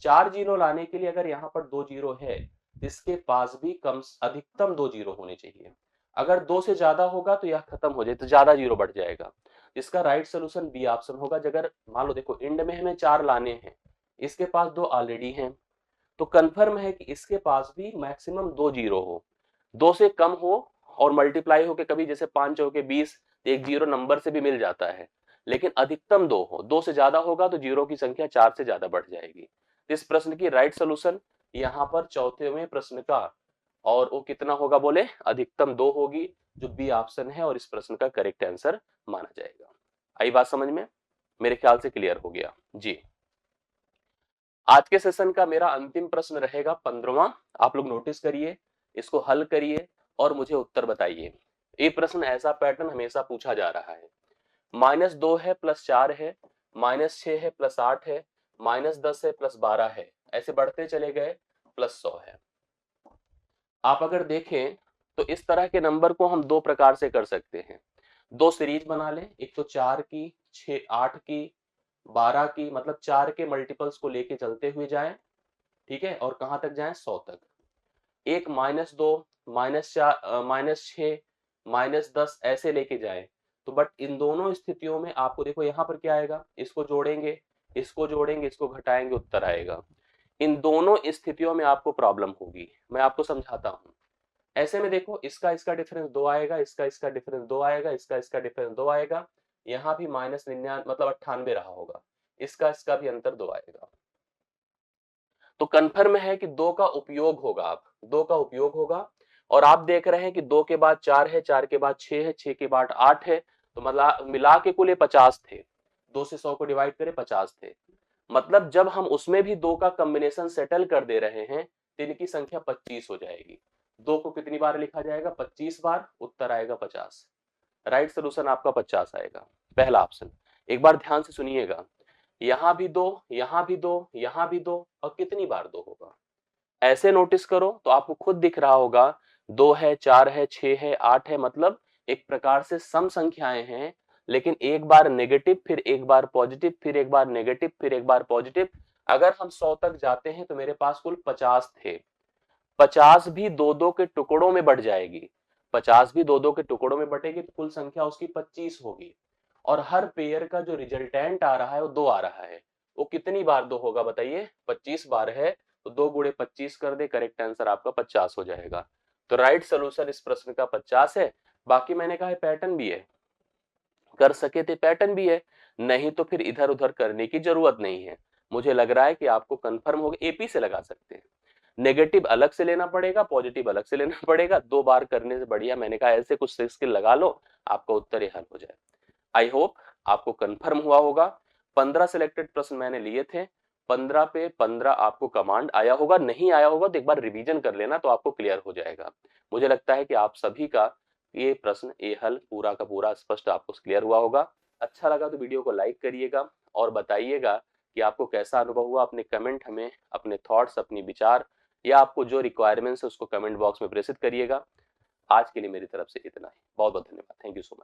Speaker 1: 4 जीरो लाने के लिए अगर यहाँ पर 2 जीरो है, इसके पास भी कम अधिकतम 2 जीरो होने चाहिए। अगर 2 से ज्यादा होगा तो यह खत्म हो जाए, तो ज्यादा जीरो बढ़ जाएगा। इसका राइट सोल्यूशन बी ऑप्शन होगा। अगर मान लो देखो इंड में हमें 4 लाने हैं, इसके पास 2 ऑलरेडी हैं, तो कंफर्म है कि इसके पास भी मैक्सिमम 2 जीरो हो, 2 से कम हो और मल्टीप्लाई हो के कभी जैसे 5 चौके 20, एक जीरो नंबर से भी मिल जाता है, लेकिन अधिकतम 2 हो, 2 से ज्यादा होगा तो जीरो की संख्या 4 से ज्यादा बढ़ जाएगी। इस प्रश्न की राइट सोल्यूशन यहाँ पर चौथेवें प्रश्न का, और वो कितना होगा बोले, अधिकतम 2 होगी, जो बी ऑप्शन है और इस प्रश्न का करेक्ट आंसर माना जाएगा। आई बात समझ में? मेरे ख्याल से क्लियर हो गया जी। आज के सेशन का मेरा अंतिम प्रश्न रहेगा 15वां। आप लोग नोटिस करिए, इसको हल करिए और मुझे उत्तर बताइए। ये प्रश्न ऐसा पैटर्न हमेशा पूछा जा रहा है। -2 है +4 है, -6 है +8 है, -10 है +12 है, ऐसे बढ़ते चले गए, +100 है। आप अगर देखें तो इस तरह के नंबर को हम दो प्रकार से कर सकते हैं। दो सीरीज बना लें, एक तो 4 की, 6, 8 की, 12 की, मतलब 4 के मल्टीपल्स को लेके चलते हुए जाएं, ठीक है, और कहां तक जाएं, 100 तक। एक -2, -4, -6, -10 ऐसे लेके जाएं। तो बट इन दोनों स्थितियों में आपको देखो यहाँ पर क्या आएगा, इसको जोड़ेंगे, इसको जोड़ेंगे, इसको घटाएंगे, उत्तर आएगा। इन दोनों स्थितियों में आपको प्रॉब्लम होगी, मैं आपको समझाता हूं। ऐसे में देखो, इसका इसका डिफरेंस 2 आएगा, इसका इसका डिफरेंस 2 आएगा, इसका इसका डिफरेंस 2 आएगा, यहाँ भी -99 मतलब 98 रहा होगा, इसका इसका भी अंतर 2 आएगा। तो कन्फर्म है कि 2 का उपयोग होगा, आप 2 का उपयोग होगा। और आप देख रहे हैं कि 2 के बाद 4 है, 4 के बाद 6 है, 6 के बाद 8 है, तो मतलब मिला के कुल 50 थे। 2 से 100 को डिवाइड करें, 50 थे। मतलब जब हम उसमें भी 2 का कॉम्बिनेशन सेटल कर दे रहे हैं तो इनकी संख्या 25 हो जाएगी। 2 को कितनी बार लिखा जाएगा, 25 बार, उत्तर आएगा 50। राइट सोल्यूशन आपका 50 आएगा, पहला ऑप्शन। एक बार ध्यान से सुनिएगा, यहां भी 2, यहां भी 2, यहां भी 2, और कितनी बार 2 होगा, ऐसे नोटिस करो तो आपको खुद दिख रहा होगा, 2 है, 4 है, 6 है, 8 है, मतलब एक प्रकार से सम संख्याएं हैं, लेकिन एक बार नेगेटिव, फिर एक बार पॉजिटिव, फिर एक बार नेगेटिव, फिर एक बार पॉजिटिव। अगर हम 100 तक जाते हैं तो मेरे पास कुल 50 थे, 50 भी 2-2 के टुकड़ों में बढ़ जाएगी, 50 भी 2-2 के टुकड़ों में बटेगी, तो कुल संख्या उसकी 25 होगी। और हर पेयर का जो रिजल्टेंट आ रहा है वो 2 आ रहा है, वो कितनी बार 2 होगा बताइए, 25 बार है, तो 2 गुणे 25 कर दे, करेक्ट आंसर आपका 50 हो जाएगा। तो राइट सोल्यूशन इस प्रश्न का 50 है। बाकी मैंने कहा है पैटर्न भी है, कर सके थे पैटर्न भी है, नहीं तो फिर इधर उधर करने की जरूरत नहीं है। मुझे लग रहा है कि आपको कंफर्म हो गया, एपी से लगा सकते हैं, नेगेटिव अलग से लेना पड़ेगा, पॉजिटिव अलग से लेना पड़ेगा, 2 बार करने से बढ़िया मैंने कहा ऐसे कुछ स्किल लगा लो, आपका उत्तर ये हल हो जाए। आई होप आपको कंफर्म हुआ होगा। 15 सिलेक्टेड प्रश्न मैंने लिए थे, 15 पे 15 आपको कमांड आया होगा, नहीं आया होगा तो एक बार रिवीजन कर लेना, तो आपको क्लियर हो जाएगा। मुझे लगता है कि आप सभी का ये प्रश्न, ये हल पूरा का पूरा स्पष्ट आपको क्लियर हुआ होगा। अच्छा लगा तो वीडियो को लाइक करिएगा और बताइएगा कि आपको कैसा अनुभव हुआ। अपने कमेंट हमें, अपने थॉट्स, अपनी विचार, या आपको जो रिक्वायरमेंट्स है उसको कमेंट बॉक्स में प्रेषित करिएगा। आज के लिए मेरी तरफ से इतना ही, बहुत बहुत धन्यवाद, थैंक यू सो मच।